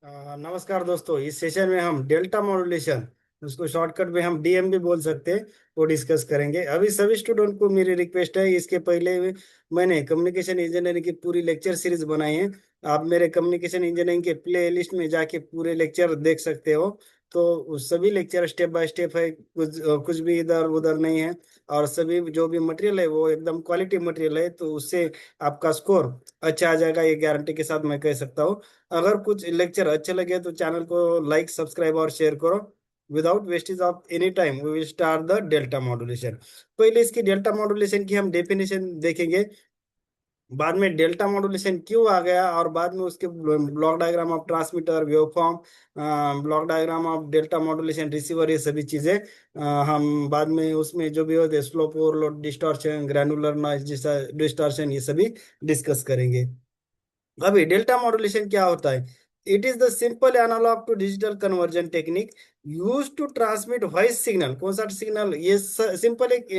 नमस्कार दोस्तों। इस सेशन में हम डेल्टा मॉड्यूलेशन, उसको शॉर्टकट में हम डीएम भी बोल सकते हैं, वो डिस्कस करेंगे। अभी सभी स्टूडेंट को मेरी रिक्वेस्ट है, इसके पहले मैंने कम्युनिकेशन इंजीनियरिंग की पूरी लेक्चर सीरीज बनाई है। आप मेरे कम्युनिकेशन इंजीनियरिंग के प्ले लिस्ट में जाके पूरे लेक्चर देख सकते हो। तो उस सभी लेक्चर स्टेप बाय स्टेप है, कुछ भी इधर उधर नहीं है। और सभी जो भी मटेरियल है वो एकदम क्वालिटी मटेरियल है, तो उससे आपका स्कोर अच्छा आ जाएगा, ये गारंटी के साथ मैं कह सकता हूँ। अगर कुछ लेक्चर अच्छे लगे तो चैनल को लाइक सब्सक्राइब और शेयर करो। Without wastage of any time we will start the delta modulation. पहले इसकी डेल्टा मॉड्यूलेशन की हम डेफिनेशन देखेंगे, बाद में डेल्टा मॉड्यूलेशन क्यों आ गया, और बाद में उसके block diagram of transmitter, waveform, block diagram of delta modulation receiver, ये सभी चीजें हम बाद में उसमें जो भी होते हैं slope, overload, distortion, granular noise distortion, ये सभी डिस्कस करेंगे। अभी डेल्टा मॉड्यूलेशन क्या होता है? It is the simple analog to digital conversion technique use to transmit voice signal. कौन सा सिग्नल? ये सिंपल एक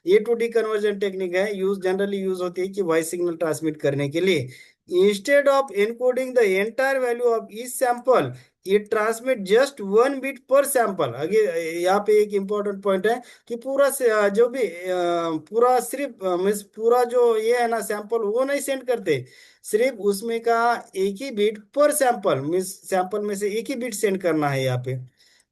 A to D conversion technique है, यूज जनरली यूज होती है कि वॉइस सिग्नल ट्रांसमिट करने के लिए। Instead of encoding the entire value of each sample, it transmit just 1 bit per sample. आगे यहाँ पे एक इंपॉर्टेंट पॉइंट है कि पूरा से जो भी पूरा सिर्फ मीन्स पूरा जो ये है ना सैंपल, वो नहीं सेंड करते, सिर्फ उसमें का एक ही bit per sample, means sample में से एक ही बिट सेंड करना है यहाँ पे,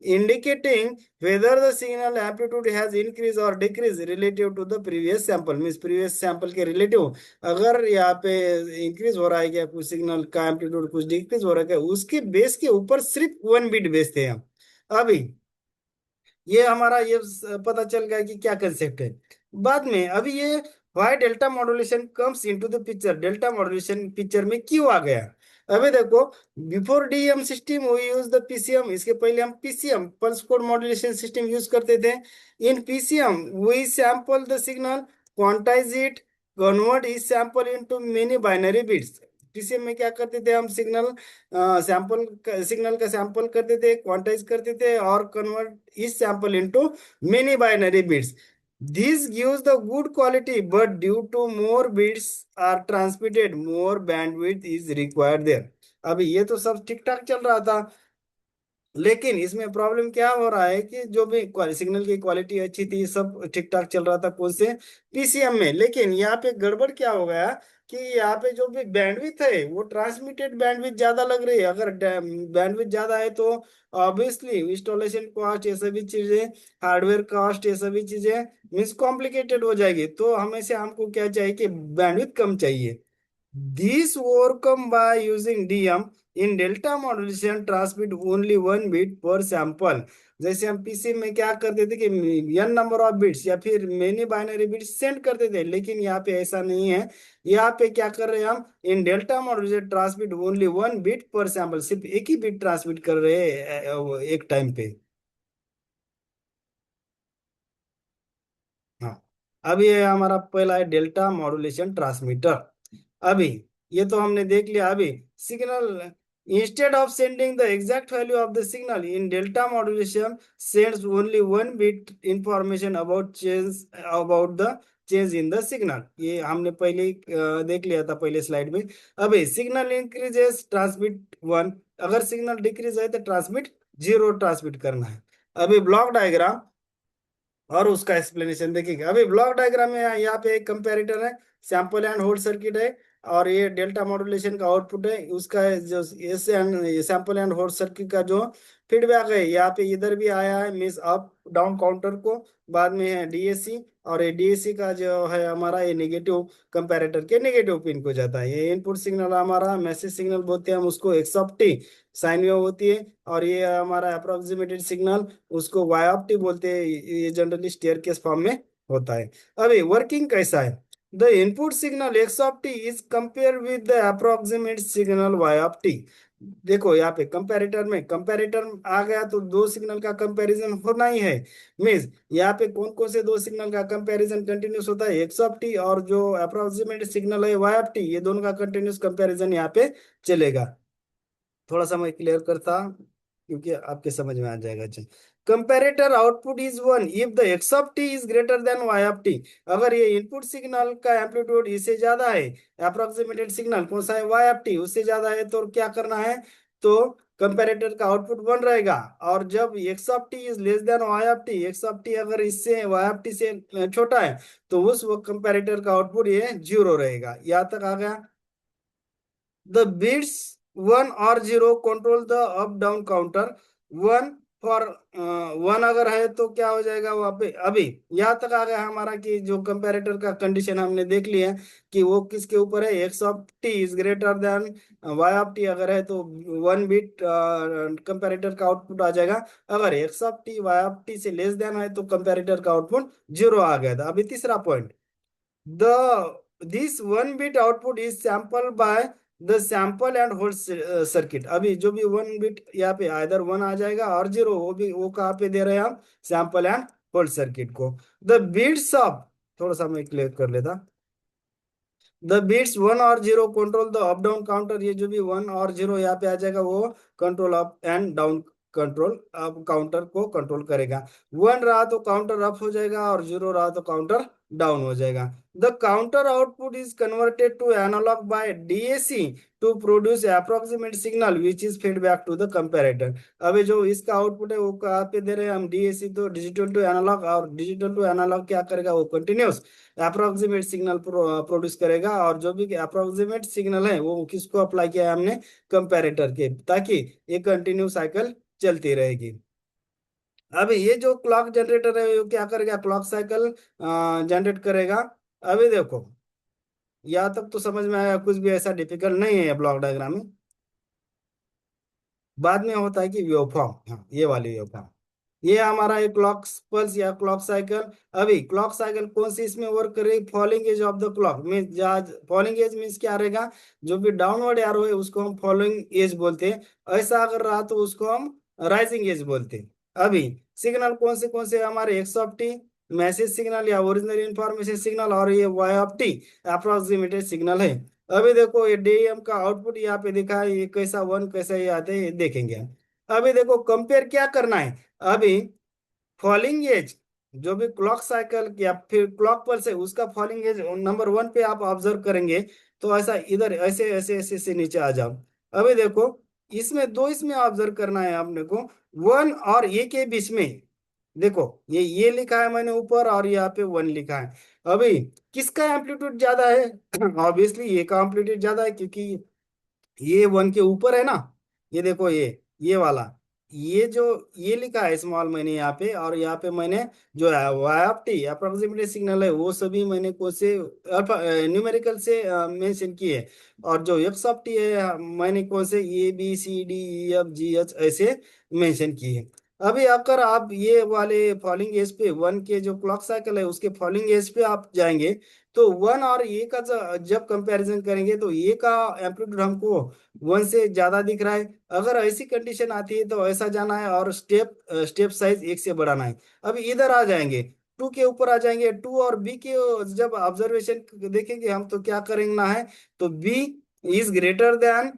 indicating whether the signal amplitude has increase और decrease relative to the previous sample. Means previous sample के रिलेटिव अगर यहाँ पे इंक्रीज हो रहा है क्या, कुछ सिग्नल का एम्पलीट्यूड कुछ डिक्रीज हो रहा है क्या, उसके बेस के ऊपर सिर्फ 1 बिट भेजते हैं हम। अभी ये हमारा ये पता चल गया कि क्या कंसेप्ट है। बाद में अभी ये why delta modulation comes into the picture, delta modulation picture में क्यों आ गया? अभी देखो, before DM system we use the PCM. इसके पहले हम PCM, pulse code modulation system use करते थे। In PCM we sample the signal, quantize it, convert इस sample into many binary bits. PCM में क्या करते थे हम? सिग्नल का सैंपल करते थे, क्वांटाइज करते थे और कन्वर्ट इस sample into many binary bits. This gives the good quality, but due to more bits are transmitted, more bandwidth is required there. अभी ये तो सब ठीक ठाक चल रहा था, लेकिन इसमें प्रॉब्लम क्या हो रहा है कि जो भी सिग्नल की क्वालिटी अच्छी थी, सब ठीक ठाक चल रहा था कौन से? पीसीएम में। लेकिन यहाँ पे गड़बड़ क्या हो गया कि यहाँ पे जो भी बैंडविड्थ है वो ट्रांसमिटेड बैंडविड्थ ज्यादा लग रही है। अगर बैंडविड्थ ज्यादा है तो ऑब्वियसली इंस्टॉलेशन कॉस्ट, ये सभी चीजें, हार्डवेयर कॉस्ट, ये सभी चीजें मीन्स कॉम्प्लिकेटेड हो जाएगी। तो हमेशा हमको क्या चाहिए कि बैंडविड्थ कम चाहिए। This overcome by using DM in delta modulation transmit only 1 bit per sample। जैसे हम पीसी में क्या करते थे कि n नंबर ऑफ बिट्स या फिर मेनी बाइनरी बिट्स सेंड करते थे, लेकिन यहाँ पे ऐसा नहीं है। यहाँ पे क्या कर रहे हैं हम? In delta modulation transmit only 1 bit per sample, सिर्फ एक ही बिट ट्रांसमिट कर रहे हैं एक टाइम पे। हाँ, अब ये हमारा पहला है डेल्टा मॉड्यूलेशन ट्रांसमीटर। अभी ये तो हमने देख लिया। अभी signal, instead of sending the exact value of the signal in delta modulation sends only 1 bit information about the change in the signal. ये हमने पहले ही देख लिया था पहले स्लाइड में। अभी सिग्नल इंक्रीजेस ट्रांसमिट 1, अगर सिग्नल डिक्रीज है तो ट्रांसमिट 0 ट्रांसमिट करना है। अभी ब्लॉक डायग्राम और उसका एक्सप्लेनेशन देखेंगे। अभी ब्लॉक डायग्राम में यहाँ पे एक कंपैरेटर है, सैंपल एंड होल्ड सर्किट है, और ये डेल्टा मॉड्यूलेशन का आउटपुट है। उसका जो S and sample and hold circuit का जो फीडबैक है यहाँ पे इधर भी आया है, मीन्स अप डाउन काउंटर को। बाद में है डीएसी, और ये डीएसी का जो है हमारा ये नेगेटिव, कंपैरेटर के नेगेटिव पिन को जाता है। ये इनपुट सिग्नल हमारा मैसेज सिग्नल बोलते हैं हम उसको, एक्सऑप्टी साइन वेव होती है। और ये हमारा अप्रोक्सीमेटेड सिग्नल, उसको वाई बोलते हैं। ये जनरली स्टेयर केस फॉर्म में होता है। अभी वर्किंग कैसा है? The input signal X of T is compare with the approximate signal Y of T. देखो यहाँ पे कंपैरेटर में, कंपैरेटर आ गया तो दो सिग्नल का कंपैरिजन होना ही है। मीन्स यहाँ पे कौन कौन से दो सिग्नल का कंपैरिजन कंटिन्यूस होता है? एक्स ऑफ टी और जो अप्रोक्सीमेट सिग्नल है वाई ऑफ टी, ये दोनों का कंटिन्यूस कंपैरिजन यहाँ पे चलेगा। थोड़ा सा मैं क्लियर करता क्योंकि आपके समझ में आ जाएगा। अच्छा, comparator output is 1 if the X of T is greater than Y of T. अगर ये इनपुट सिग्नल का एम्पलीट्यूड इससे ज्यादा है, अप्रोक्सीमेटेड सिग्नल कौन सा है? वाई ऑफ टी, उससे ज्यादा है, तो क्या करना है? तो कंपैरेटर का आउटपुट 1 रहेगा। और जब X of T is less than Y of T, X of T अगर इससे वाई ऑफ टी से छोटा है, तो उस वक्त कंपैरेटर का आउटपुट ये 0 रहेगा। यहाँ तक आ गया। द बिट्स 1 और 0 control the up down counter. 1 for 1 अगर है तो क्या हो जाएगा वहां पे। अभी यहाँ तक आ गया हमारा कि जो कंपैरेटर का कंडीशन हमने देख लिया है कि वो किसके ऊपर है, X of T is greater than Y of T अगर है तो 1 बिट कंपैरेटर का आउटपुट आ जाएगा। अगर X of T Y of T से लेस देन है तो कंपैरेटर का आउटपुट 0 आ गया था। अभी तीसरा point, the this 1 bit output is sampled by the sample and hold circuit। अभी जो भी 1 बिट यहाँ पे आइदर 1 आ जाएगा और 0, वो भी वो कहाँ पे दे रहे हैं हम, सैंपल एंड होल्ड सर्किट को। द बिट्स ऑफ, थोड़ा सा मैं क्लियर कर लेता। द बिट्स 1 और 0 control the up down counter. ये जो भी 1 और 0 यहाँ पे आ जाएगा वो control up and down, control up counter को कंट्रोल करेगा। 1 रहा तो काउंटर अप हो जाएगा और 0 रहा तो काउंटर डाउन हो जाएगा। The counter output is converted to analog by DAC to produce approximate signal which is feedback to the comparator. अभी जो इसका आउटपुट है वो कहाँ पे दे रहे हैं हम, डीएसी तो डिजिटल टू एनालॉग, और डिजिटल टू एनालॉग क्या करेगा, वो कंटिन्यूस अप्रोक्सीमेट सिग्नल प्रोड्यूस करेगा। और जो भी अप्रोक्सीमेट सिग्नल है वो किसको अप्लाई किया है हमने, कंपैरेटर के, ताकि ये कंटिन्यू साइकिल चलती रहेगी। अभी ये जो क्लॉक जनरेटर है वो क्या करेगा, क्लॉक साइकिल जनरेट करेगा। अभी देखो यहाँ तक तो समझ में आया, कुछ भी ऐसा डिफिकल्ट नहीं है ब्लॉक डायग्राम में। बाद में होता है कि वेवफॉर्म, हाँ ये वाली वेवफॉर्म, ये हमारा एक क्लॉक पल्स या क्लॉक साइकिल। अभी क्लॉक साइकिल कौन सी इसमें वर्क कर रही, following edge of the clock mean, following edge means क्या रहेगा, जो भी डाउनवर्ड एरो है उसको हम फॉलोइंग एज बोलते हैं। ऐसा अगर रहा तो उसको हम राइजिंग एज बोलते हैं। अभी सिग्नल कौन से हमारे, X of T message signal या ओरिजिनल इंफॉर्मेशन सिग्नल, और ये Y of T approximated signal है। अभी देखो ये डीएम का आउटपुट यहाँ पे दिखा है, ये कैसा 1 कैसा ये आते हैं ये देखेंगे हम। अभी देखो कंपेयर क्या करना है। अभी फॉलिंग एज, जो भी क्लॉक साइकिल या फिर क्लॉक पल्स है उसका फॉलिंग एज नंबर 1 पे आप ऑब्जर्व करेंगे तो ऐसा इधर ऐसे ऐसे ऐसे से नीचे आ जाओ। अभी देखो इसमें दो, इसमें ऑब्जर्व करना है आपने को, 1 और 1 के बीच में। देखो ये लिखा है मैंने ऊपर और यहाँ पे 1 लिखा है। अभी किसका एम्पलीट्यूड ज्यादा है ऑब्वियसली ये का एम्पलीट्यूड ज्यादा है, क्योंकि ये 1 के ऊपर है ना। ये देखो ये वाला, ये जो ये लिखा है स्मॉल मैंने यहाँ पे, और यहाँ पे मैंने जो है Y of T approximately signal है वो सभी मैंने को से न्यूमेरिकल से मेंशन किए। और जो एक्स ऑफ टी है मैंने को से ABCDEFGH ऐसे मेंशन किए। अभी अगर आप ये वाले फॉलिंग एज पे 1 के जो क्लॉक साइकिल है उसके फॉलिंग एज पे आप जाएंगे तो 1 और ए का जब कंपैरिजन करेंगे तो ए का एम्पलीट्यूड हमको 1 से ज्यादा दिख रहा है। अगर ऐसी कंडीशन आती है तो ऐसा जाना है और स्टेप साइज 1 से बढ़ाना है। अभी इधर आ जाएंगे, 2 के ऊपर आ जाएंगे, 2 और बी के जब ऑब्जर्वेशन देखेंगे हम तो क्या करेंगे है, तो बी इज ग्रेटर देन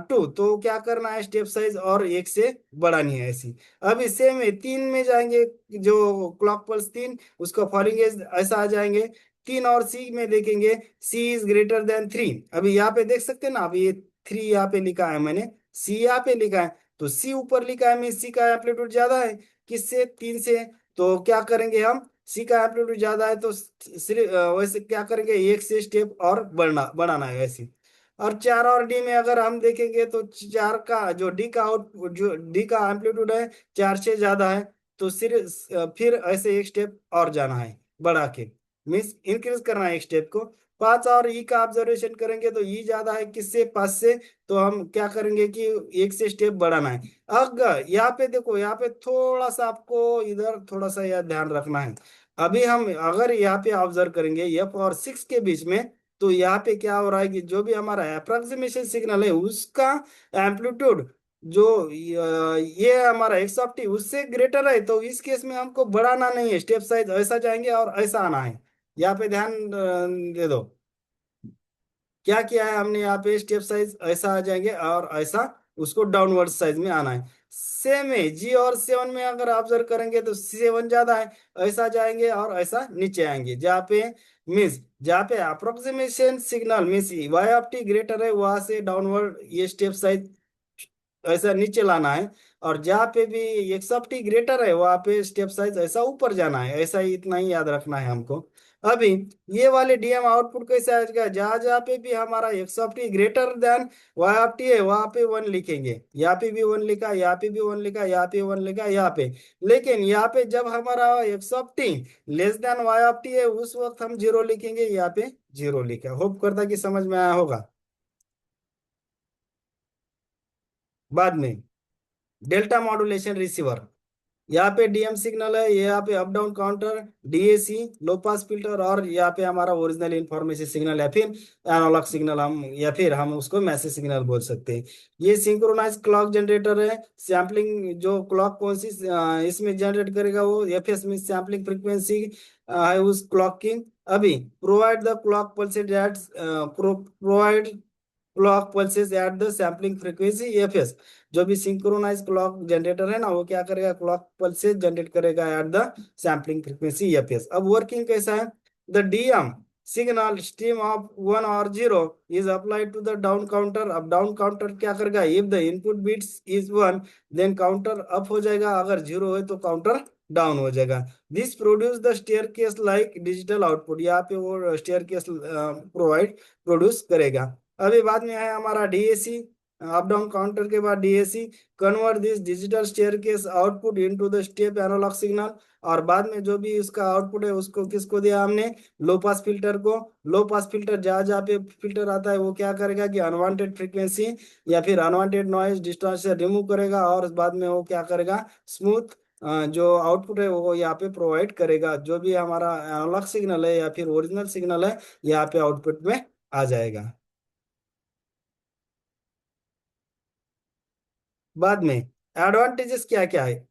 2, तो क्या करना है, स्टेप साइज और 1 से बढ़ानी है ऐसी। अभी सेम है 3 में जाएंगे, जो क्लॉक पल्स 3 उसका फॉलिंग एज ऐसा आ जाएंगे। 3 और सी में देखेंगे, सी इज ग्रेटर देन 3। अभी यहाँ पे देख सकते हैं ना, अभी ये 3 यहाँ पे लिखा है मैंने, सी यहाँ पे लिखा है, तो सी ऊपर लिखा है, मैं सी का एम्पलीट्यूड ज्यादा है किससे, 3 से। तो क्या करेंगे हम, सी का एम्पलीट्यूड ज्यादा है तो सिर्फ वैसे क्या करेंगे, 1 से स्टेप और बढ़ाना है ऐसे। और 4 और डी में अगर हम देखेंगे तो 4 का जो डी का आउट, जो डी का एम्पलीट्यूड है 4 से ज्यादा है, तो सिर्फ फिर ऐसे एक स्टेप और जाना है बढ़ा के, मीन्स इंक्रीज करना है एक स्टेप को। 5 और ई का ऑब्जर्वेशन करेंगे तो ई ज्यादा है किससे, 5 से, तो हम क्या करेंगे कि 1 से स्टेप बढ़ाना है। अगर यहाँ पे देखो, यहाँ पे थोड़ा सा आपको इधर थोड़ा सा यह ध्यान रखना है। अभी हम अगर यहाँ पे ऑब्जर्व करेंगे F और 6 के बीच में, तो यहाँ पे क्या हो रहा है कि जो भी हमारा अप्रोक्सीमेशन सिग्नल है उसका एम्पलीट्यूड जो ये हमारा एक्स ऑफ टी उससे ग्रेटर है, तो इस केस में हमको बढ़ाना नहीं है, स्टेप साइज ऐसा जाएंगे और ऐसा आना है। यहाँ पे ध्यान दे दो, क्या किया है हमने, यहाँ पे स्टेप साइज ऐसा आ जाएंगे और ऐसा उसको डाउनवर्ड साइज में आना है। सेम है G और 7 में अगर ऑब्जर्व करेंगे तो 7 ज्यादा है, ऐसा जाएंगे और ऐसा नीचे आएंगे। जहाँ पे approximation signal means Y of T greater है वहां से डाउनवर्ड ये स्टेप साइज ऐसा नीचे लाना है, और जहाँ पे भी एक्सेप्टी ग्रेटर है वहां पे स्टेप साइज ऐसा ऊपर जाना है, ऐसा ही इतना ही याद रखना है हमको। अभी ये वाले डीएम आउटपुट कैसे आएगा, जहाँ जहाँ पे भी हमारा x of t greater than Y of t है वहां पे वन लिखेंगे, यहाँ पे भी वन लिखा, यहाँ पे भी वन लिखा, यहाँ पे वन लिखा, यहाँ पे। लेकिन यहाँ पे जब हमारा x of t less than Y of t है उस वक्त हम जीरो लिखेंगे, यहाँ पे जीरो लिखा। होप करता कि समझ में आया होगा। बाद में डेल्टा मॉड्यूलेशन रिसीवर, यहाँ पे डीएम सिग्नल है, यहाँ पे अप डाउन काउंटर, डीएसी, लो पास फिल्टर, और यहाँ पे हमारा ओरिजिनल इंफॉर्मेशन सिग्नल या फिर एनालॉग सिग्नल, हम या फिर हम उसको मैसेज सिग्नल बोल सकते हैं। ये सिंक्रोनाइज क्लॉक जनरेटर है। सैम्पलिंग जो क्लॉक कौन सी इसमें जनरेट करेगा वो एफएस में सैम्पलिंग फ्रीक्वेंसी है उस क्लॉक की। अभी provide the clock pulses at provide clock pulses at the sampling frequency FS. जो भी सिंक्रोनाइज क्लॉक जनरेटर है ना वो क्या करेगा, क्लॉक पल्सेस जनरेट करेगा at the sampling frequency FS. अब वर्किंग कैसा है, the DM signal stream of one और zero is applied to the down counter. अब डाउन काउंटर क्या करेगा, if the input bits is one then counter up हो जाएगा, अगर जीरो है तो काउंटर डाउन हो जाएगा। This produce the stair case like digital output, यहाँ पे वो स्टेयर केस प्रोवाइड प्रोड्यूस करेगा। अभी बाद में है हमारा डीएसी, अप डाउन काउंटर के बाद DAC convert this digital staircase output into the step analog signal. और बाद में जो भी उसका आउटपुट है उसको किसको दिया हमने, लो पास फिल्टर को। लो पास फिल्टर जहाँ जहाँ पे फिल्टर आता है वो क्या करेगा कि अनवांटेड फ्रीक्वेंसी या फिर अनवांटेड नॉइज डिस्टॉर्शन रिमूव करेगा, और बाद में वो क्या करेगा, स्मूथ जो आउटपुट है वो यहाँ पे प्रोवाइड करेगा। जो भी हमारा एनालॉग सिग्नल है या फिर ओरिजिनल सिग्नल है यहाँ पे आउटपुट में आ जाएगा। बाद में एडवांटेजेस क्या क्या है,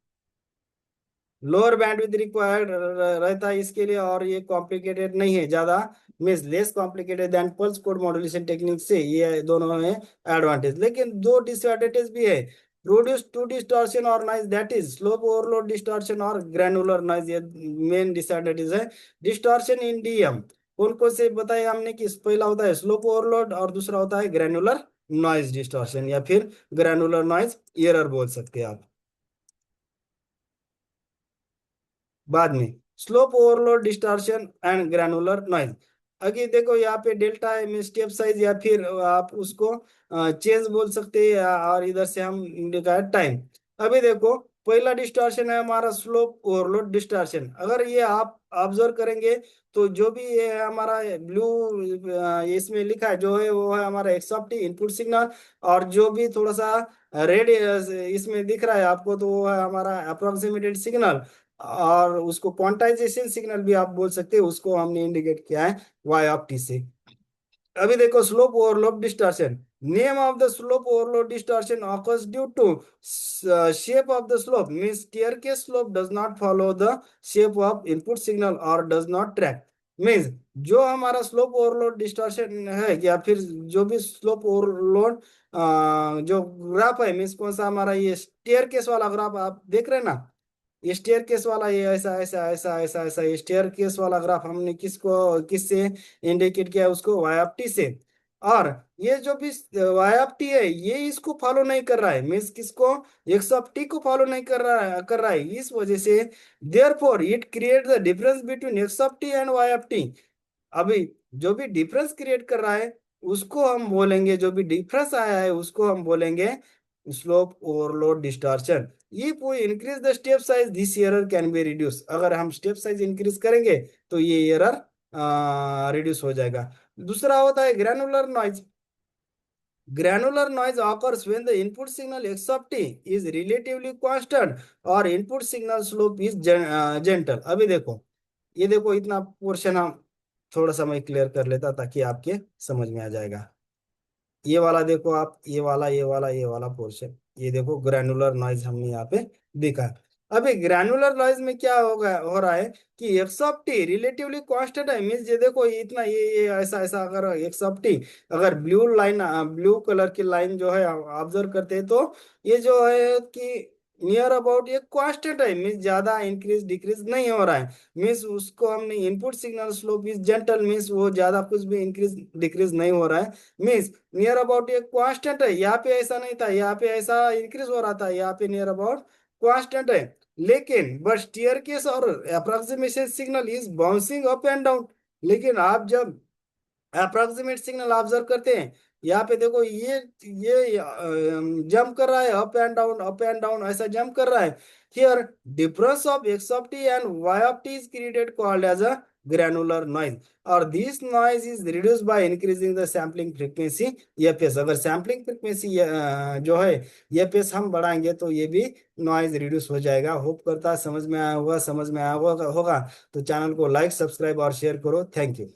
लोअर बैंडविड्थ रिक्वायर्ड रहता है इसके लिए, और ये कॉम्प्लिकेटेड नहीं है ज्यादा, means less complicated then pulse code modulation technique से, ये दोनों है एडवांटेज। लेकिन दो डिसएडवांटेज भी है, प्रोड्यूस टू डिस्टॉर्शन और noise, that is slope overload distortion और ग्रैनुलर नॉइज, ये मेन डिसएडवांटेज है। डिस्टॉर्शन इन डीएम कौन कौन से बताए हमने कि पहला होता है स्लोप ओवरलोड और दूसरा होता है ग्रैनुलर नॉइज डिस्टॉर्शन या फिर ग्रैनुलर नॉइज एरर बोल सकते हैं आप। बाद में slope overload distortion and granular noise. अभी देखो यहाँ पे डेल्टा है मीन स्टेप साइज, या फिर आप उसको चेंज बोल सकते हैं, और इधर से हम इंडिकेट टाइम। अभी देखो पहला डिस्टॉर्शन है हमारा स्लोप ओवरलोड डिस्टॉर्शन। अगर ये आप ऑब्जर्व करेंगे तो जो भी ये है हमारा ब्लू इसमें लिखा है जो है वो है हमारा एक्सॉप्टी इनपुट सिग्नल, और जो भी थोड़ा सा रेड इसमें दिख रहा है आपको तो वो है हमारा अप्रोक्सीमेटेड सिग्नल, और उसको क्वांटाइजेशन सिग्नल भी आप बोल सकते हैं, उसको हमने इंडिकेट किया है वाई ऑफ टी से। अभी देखो slope overload distortion, name of the slope overload distortion occurs due to shape of the slope, means staircase slope does not follow the shape of input signal or does not track, means जो हमारा slope overload distortion है या फिर जो भी slope overload जो graph है, means कौन सा हमारा ये स्टेयर केस वाला ग्राफ आप देख रहे हैं ना, ये स्टेयर केस वाला, ये ऐसा ऐसा ऐसा ऐसा ऐसा ये स्टेयर केस वाला ग्राफ हमने किसको किससे इंडिकेट किया है, उसको वाई से। और ये जो भी वाई है ये इसको फॉलो नहीं कर रहा है, मीन्स किसको, एक्स ऑफ टी को फॉलो नहीं कर रहा है, इस वजह से therefore it create the difference between X of T and Y. अभी जो भी डिफरेंस क्रिएट कर रहा है उसको हम बोलेंगे, जो भी डिफरेंस आया है उसको हम बोलेंगे slope overload distortion. If we increase the step size this error can be reduce, अगर हम स्टेप साइज इंक्रीज करेंगे तो ये एरर रिड्यूस हो जाएगा। दूसरा होता है granular noise. Granular noise occurs when the input signal x of t is relatively constant और input signal slope is gentle। अभी देखो ये देखो इतना पोर्शन हम थोड़ा सा मैं क्लियर कर लेता ताकि आपके समझ में आ जाएगा। ये वाला देखो आप, ये वाला ये वाला ये वाला पोर्शन, ये देखो ग्रैनुलर नॉइज हमने यहाँ पे देखा। अभी ग्रैनुलर नॉइज में क्या होगा हो रहा है कि x of T relatively constant है, मीन्स ये देखो ये इतना ये ऐसा ऐसा, अगर एक्स ऑफ टी अगर ब्लू लाइन ब्लू कलर की लाइन जो है ऑब्जर्व करते हैं तो ये जो है कि नियर अबाउट ये कांस्टेंट है, मीन्स ज्यादा इंक्रीज डिक्रीज नहीं हो रहा है। मीन्स उसको हमने input signal slope is gentle, means वो ज्यादा कुछ भी इंक्रीज डिक्रीज नहीं हो रहा है। मीन्स नियर अबाउट ये कांस्टेंट है, यहाँ पे ऐसा नहीं था, यहाँ पे ऐसा इंक्रीज हो रहा था, यहाँ पे नियर अबाउट कांस्टेंट है। लेकिन बट स्टीयर केस और approximation signal is bouncing up and down. लेकिन आप जब अप्रोक्सीमेट सिग्नल ऑब्जर्व करते हैं, यहाँ पे देखो ये जंप कर रहा है, अप एंड डाउन ऐसा जंप कर रहा है। Here difference of x of T and y of T is created called as a granular noise, और this noise is reduce by increasing the sampling frequency FS. अगर sampling frequency जो है FS हम बढ़ाएंगे तो ये भी नॉइज रिड्यूस हो जाएगा। होप करता है समझ में आया होगा, समझ में आया होगा। तो चैनल को लाइक सब्सक्राइब और शेयर करो। Thank you.